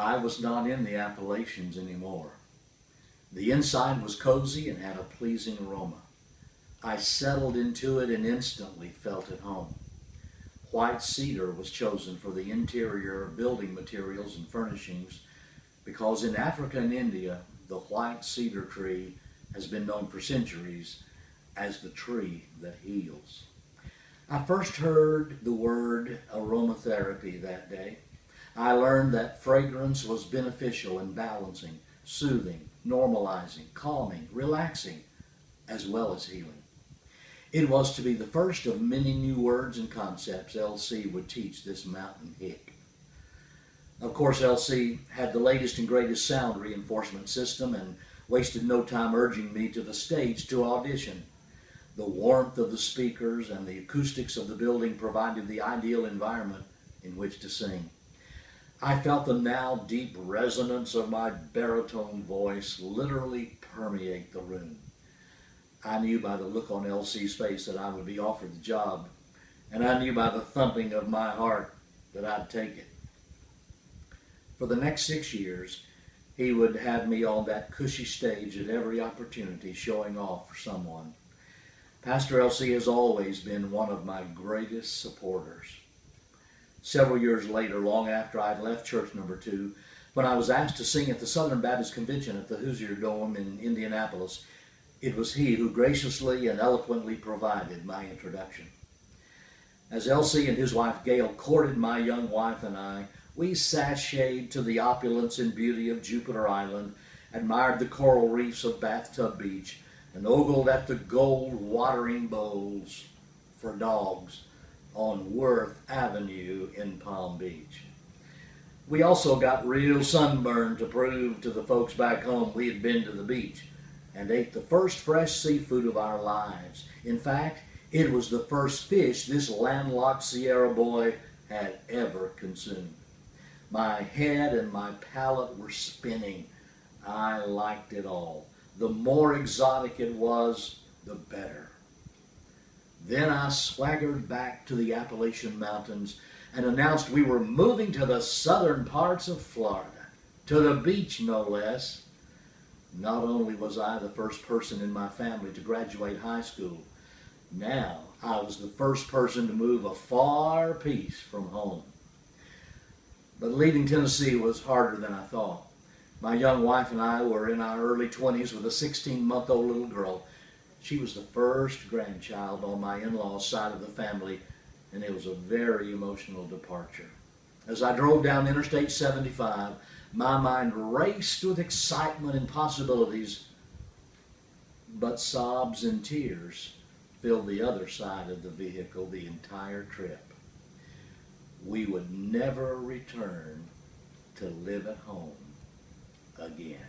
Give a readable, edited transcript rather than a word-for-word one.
I was not in the Appalachians anymore. The inside was cozy and had a pleasing aroma. I settled into it and instantly felt at home. White cedar was chosen for the interior building materials and furnishings because in Africa and India, the white cedar tree has been known for centuries as the tree that heals. I first heard the word aromatherapy that day. I learned that fragrance was beneficial in balancing, soothing, normalizing, calming, relaxing, as well as healing. It was to be the first of many new words and concepts LC would teach this mountain hick. Of course, LC had the latest and greatest sound reinforcement system and wasted no time urging me to the stage to audition. The warmth of the speakers and the acoustics of the building provided the ideal environment in which to sing. I felt the now deep resonance of my baritone voice literally permeate the room. I knew by the look on LC's face that I would be offered the job, and I knew by the thumping of my heart that I'd take it. For the next 6 years, he would have me on that cushy stage at every opportunity showing off for someone. Pastor LC has always been one of my greatest supporters. Several years later, long after I'd left Church Number 2, when I was asked to sing at the Southern Baptist Convention at the Hoosier Dome in Indianapolis, it was he who graciously and eloquently provided my introduction. As LC and his wife Gail courted my young wife and I, we sashayed to the opulence and beauty of Jupiter Island, admired the coral reefs of Bathtub Beach, and ogled at the gold watering bowls for dogs on Worth Avenue in Palm Beach. We also got real sunburn to prove to the folks back home we had been to the beach and ate the first fresh seafood of our lives. In fact, it was the first fish this landlocked Sierra boy had ever consumed. My head and my palate were spinning. I liked it all. The more exotic it was, the better. Then I swaggered back to the Appalachian Mountains and announced we were moving to the southern parts of Florida, to the beach no less. Not only was I the first person in my family to graduate high school, now I was the first person to move a far piece from home. But leaving Tennessee was harder than I thought. My young wife and I were in our early 20s with a 16-month-old little girl. She was the first grandchild on my in-laws' side of the family, and it was a very emotional departure. As I drove down Interstate 75, my mind raced with excitement and possibilities, but sobs and tears filled the other side of the vehicle the entire trip. We would never return to live at home again.